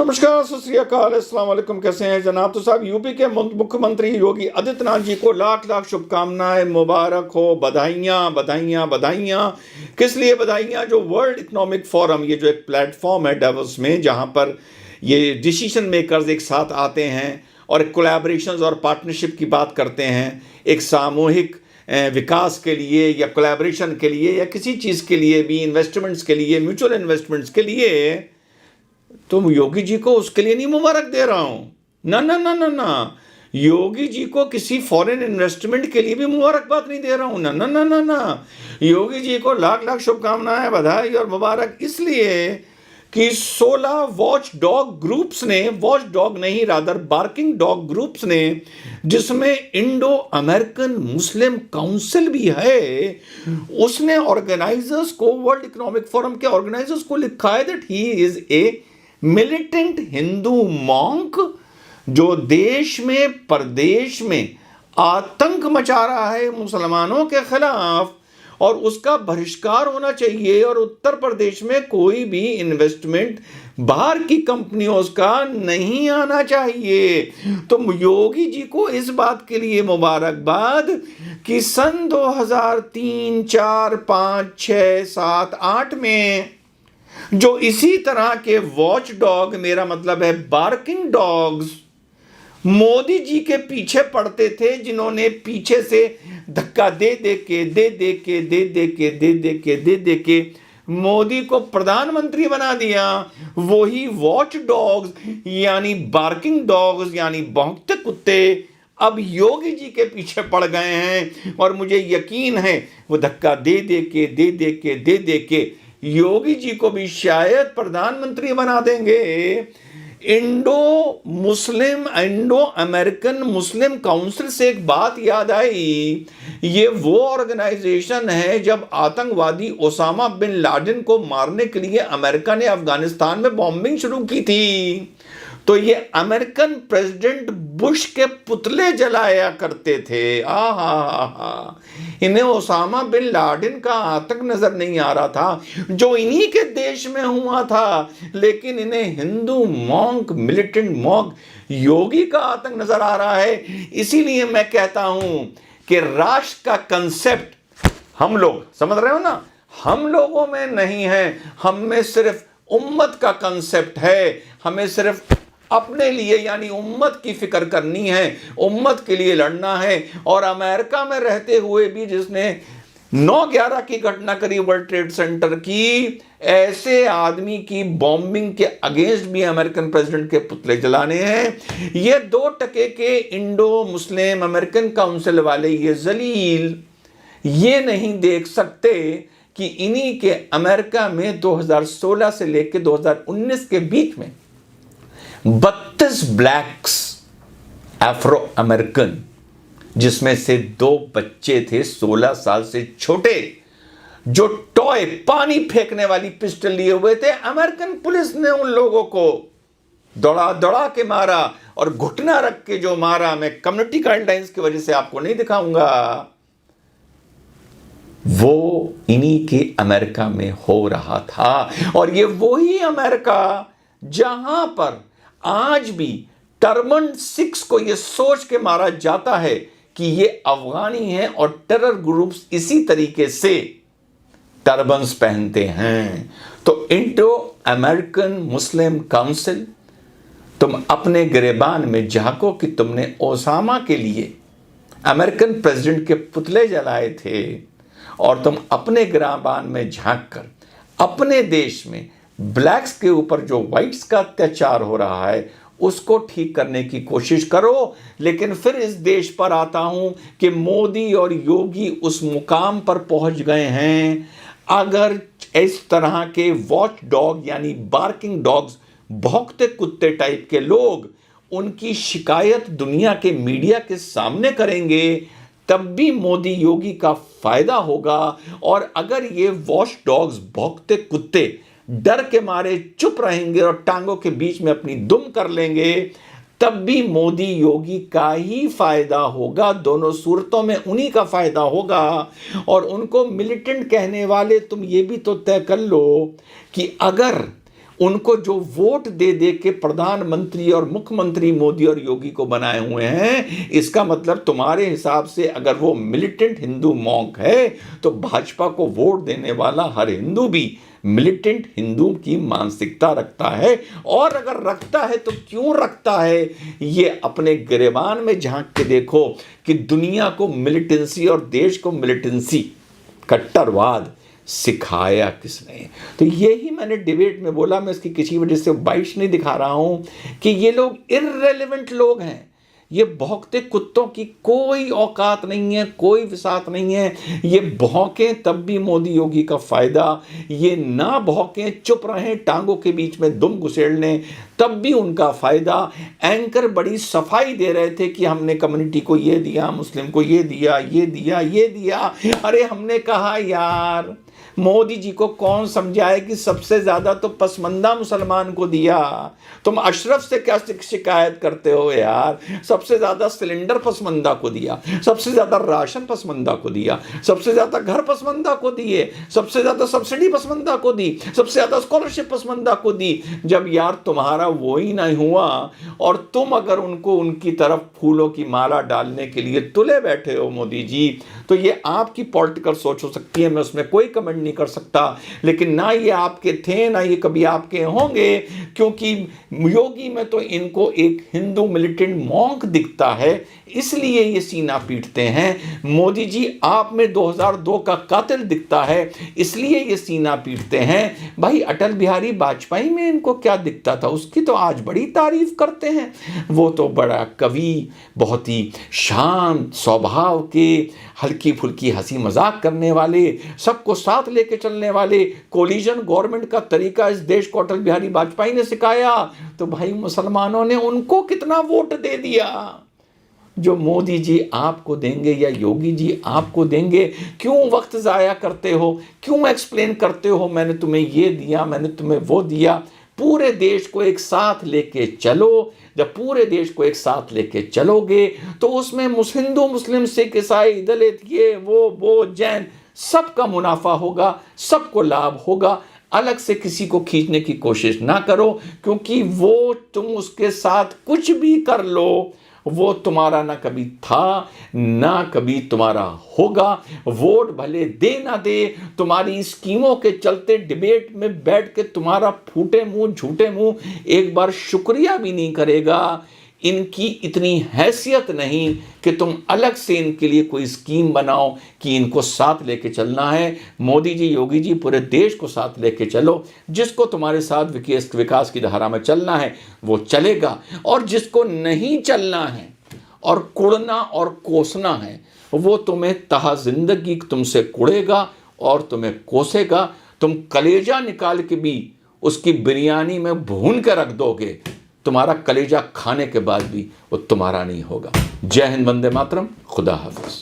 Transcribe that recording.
नमस्कार, सत श्री अकाल, अस्सलाम वालेकुम। कैसे हैं जनाब? तो साहब, यूपी के मुख्यमंत्री योगी आदित्यनाथ जी को लाख लाख शुभकामनाएं, मुबारक हो, बधाइयाँ बधाइयाँ बधाइयाँ। किस लिए बधाइयाँ? जो वर्ल्ड इकोनॉमिक फोरम, ये जो एक प्लेटफॉर्म है डेवोस में, जहाँ पर ये डिसीजन मेकर्स एक साथ आते हैं और कोलैबोरेशंस और पार्टनरशिप की बात करते हैं, एक सामूहिक विकास के लिए या कोलैबोरेशन के लिए या किसी चीज़ के लिए भी, इन्वेस्टमेंट्स के लिए, म्यूचुअल इन्वेस्टमेंट्स के लिए, तो योगी जी को उसके लिए नहीं मुबारक दे रहा हूं। ना ना ना ना ना, योगी जी को किसी फॉरेन इन्वेस्टमेंट के लिए भी मुबारकबाद नहीं दे रहा हूं। ना ना ना ना ना, योगी जी को लाख लाख शुभकामनाएं, बधाई और मुबारक इसलिए कि 16 वॉच डॉग ग्रुप्स ने, वॉच डॉग नहीं रादर बार्किंग डॉग ग्रुप्स ने, जिसमें इंडो अमेरिकन मुस्लिम काउंसिल भी है, उसने ऑर्गेनाइजर्स को, वर्ल्ड इकोनॉमिक फोरम के ऑर्गेनाइजर्स को लिखा है that he is a militant Hindu monk, जो देश में प्रदेश में आतंक मचा रहा है मुसलमानों के खिलाफ, और उसका बहिष्कार होना चाहिए, और उत्तर प्रदेश में कोई भी इन्वेस्टमेंट बाहर की कंपनियों का नहीं आना चाहिए। तो योगी जी को इस बात के लिए मुबारकबाद कि सन 2003, 4, 5, 6, 7, 8 में जो इसी तरह के वॉच डॉग, मेरा मतलब है बार्किंग डॉग्स, मोदी जी के पीछे पड़ते थे, जिन्होंने पीछे से धक्का दे के मोदी को प्रधानमंत्री बना दिया, वही वॉच डॉग्स यानी बार्किंग डॉग्स यानी भौंकते कुत्ते अब योगी जी के पीछे पड़ गए हैं। और मुझे यकीन है वो धक्का दे के योगी जी को भी शायद प्रधानमंत्री बना देंगे। इंडो अमेरिकन मुस्लिम काउंसिल से एक बात याद आई, ये वो ऑर्गेनाइजेशन है जब आतंकवादी ओसामा बिन लादेन को मारने के लिए अमेरिका ने अफगानिस्तान में बॉम्बिंग शुरू की थी, तो ये अमेरिकन प्रेसिडेंट बुश के पुतले जलाया करते थे। इन्हें ओसामा बिन लादेन का आतंक नजर नहीं आ रहा था जो इन्हीं के देश में हुआ था, लेकिन इन्हें हिंदू मॉन्क, मिलिटेंट मॉन्क योगी का आतंक नजर आ रहा है। इसीलिए मैं कहता हूं कि राष्ट्र का कंसेप्ट हम लोग समझ रहे हो ना, हम लोगों में नहीं है, हम में सिर्फ उम्मत का कंसेप्ट है। हमें सिर्फ अपने लिए यानी उम्मत की फिक्र करनी है, उम्मत के लिए लड़ना है। और अमेरिका में रहते हुए भी जिसने 9/11 की घटना करी वर्ल्ड ट्रेड सेंटर की, ऐसे आदमी की बॉम्बिंग के अगेंस्ट भी अमेरिकन प्रेसिडेंट के पुतले जलाने हैं। ये 2 टके के इंडो मुस्लिम अमेरिकन काउंसिल वाले ये जलील ये नहीं देख सकते कि इन्हीं के अमेरिका में 2016 से लेकर 2019 के बीच में 32 ब्लैक्स अफ्रो अमेरिकन, जिसमें से 2 बच्चे थे 16 साल से छोटे, जो टॉय पानी फेंकने वाली पिस्टल लिए हुए थे। अमेरिकन पुलिस ने उन लोगों को दौड़ा दौड़ा के मारा और घुटना रख के जो मारा, मैं कम्युनिटी गाइडलाइंस की वजह से आपको नहीं दिखाऊंगा, वो इन्हीं के अमेरिका में हो रहा था। और ये वही अमेरिका जहां पर आज भी टर्बन 6 को ये सोच के मारा जाता है कि ये अफगानी हैं और टेरर ग्रुप्स इसी तरीके से टर्बन्स पहनते हैं। तो इंडो अमेरिकन मुस्लिम काउंसिल, तुम अपने गिरेबान में झांको कि तुमने ओसामा के लिए अमेरिकन प्रेसिडेंट के पुतले जलाए थे, और तुम अपने गिरेबान में झांक कर अपने देश में ब्लैक्स के ऊपर जो व्हाइट्स का अत्याचार हो रहा है उसको ठीक करने की कोशिश करो। लेकिन फिर इस देश पर आता हूं कि मोदी और योगी उस मुकाम पर पहुंच गए हैं, अगर इस तरह के वॉच डॉग यानी बार्किंग डॉग्स, भौंकते कुत्ते टाइप के लोग उनकी शिकायत दुनिया के मीडिया के सामने करेंगे, तब भी मोदी योगी का फायदा होगा। और अगर ये वॉच डॉग्स, भौंकते कुत्ते डर के मारे चुप रहेंगे और टांगों के बीच में अपनी दुम कर लेंगे, तब भी मोदी योगी का ही फायदा होगा। दोनों सूरतों में उन्हीं का फायदा होगा। और उनको मिलिटेंट कहने वाले, तुम ये भी तो तय कर लो कि अगर उनको जो वोट दे दे के प्रधानमंत्री और मुख्यमंत्री मोदी और योगी को बनाए हुए हैं, इसका मतलब तुम्हारे हिसाब से अगर वो मिलिटेंट हिंदू मॉन्क है तो भाजपा को वोट देने वाला हर हिंदू भी मिलिटेंट हिंदू की मानसिकता रखता है। और अगर रखता है तो क्यों रखता है, ये अपने गिरेबान में झांक के देखो कि दुनिया को मिलिटेंसी और देश को मिलिटेंसी, कट्टरवाद सिखाया किसने। तो यही मैंने डिबेट में बोला, मैं इसकी किसी वजह से बाइश नहीं दिखा रहा हूं कि ये लोग इररेलेवेंट लोग हैं, ये भौंकते कुत्तों की कोई औकात नहीं है, कोई विसात नहीं है। ये भौंकें तब भी मोदी योगी का फायदा, ये ना भौंकें चुप रहें टांगों के बीच में दुम घुसेड़ लें तब भी उनका फायदा। एंकर बड़ी सफाई दे रहे थे कि हमने कम्युनिटी को ये दिया, मुस्लिम को ये दिया, ये दिया, ये दिया। अरे हमने कहा यार मोदी जी को कौन समझाए कि सबसे ज्यादा तो पसमंदा मुसलमान को दिया। तुम अशरफ से क्या शिकायत करते हो यार, सबसे ज्यादा सिलेंडर पसमंदा को दिया, सबसे ज्यादा राशन पसमंदा को दिया, सबसे ज्यादा घर पसमंदा को दिए, सबसे ज्यादा सब्सिडी पसमंदा को दी, सबसे ज्यादा स्कॉलरशिप पसमंदा को दी। जब यार तुम्हारा वो ही नहीं हुआ और तुम अगर उनको उनकी तरफ फूलों की माला डालने के लिए तुले बैठे हो मोदी जी, तो ये आपकी पॉलिटिकल सोच हो सकती है, मैं उसमें कोई कमेंट नहीं कर सकता। लेकिन ना ये आपके थे ना ये कभी आपके होंगे, क्योंकि योगी में तो इनको एक हिंदू मिलिटेंट मॉन्क दिखता है, इसलिए ये सीना पीटते हैं। मोदी जी आप में 2002 का कातिल दिखता है, इसलिए ये सीना पीटते हैं। भाई अटल बिहारी वाजपेयी में इनको क्या दिखता था, उसकी तो आज बड़ी तारीफ करते हैं। वो तो बड़ा कवि, बहुत ही शांत स्वभाव के, हल्की फुल्की हंसी मजाक करने वाले, सबको साथ लेके चलने वाले, कोलिजन गवर्नमेंट का तरीका इस देश को अटल बिहारी वाजपेयी ने सिखाया। तो भाई मुसलमानों ने उनको कितना वोट दे दिया जो मोदी जी आपको देंगे या योगी जी आपको देंगे। क्यों वक्त ज़ाया करते हो, क्यों एक्सप्लेन करते हो मैंने तुम्हें ये दिया, मैंने तुम्हें वो दिया। पूरे देश को एक साथ लेके चलो। जब पूरे देश को एक साथ लेके चलोगे तो उसमें हिंदू मुस्लिम सिख ईसाई दलित ये वो जैन सबका मुनाफा होगा, सबको लाभ होगा। अलग से किसी को खींचने की कोशिश ना करो, क्योंकि वो तुम उसके साथ कुछ भी कर लो वो तुम्हारा ना कभी था ना कभी तुम्हारा होगा। वोट भले दे ना दे, तुम्हारी स्कीमों के चलते डिबेट में बैठ के तुम्हारा फूटे मुंह झूठे मुंह एक बार शुक्रिया भी नहीं करेगा। इनकी इतनी हैसियत नहीं कि तुम अलग से इनके लिए कोई स्कीम बनाओ कि इनको साथ लेके चलना है। मोदी जी योगी जी पूरे देश को साथ लेके चलो। जिसको तुम्हारे साथ विकास की धारा में चलना है वो चलेगा, और जिसको नहीं चलना है और कुड़ना और कोसना है वो तुम्हें तहा जिंदगी तुमसे कुड़ेगा और तुम्हें कोसेगा। तुम कलेजा निकाल के भी उसकी बिरयानी में भून कर रख दोगे, तुम्हारा कलेजा खाने के बाद भी वो तुम्हारा नहीं होगा। जय हिंद, वंदे मातरम, खुदा हाफिज।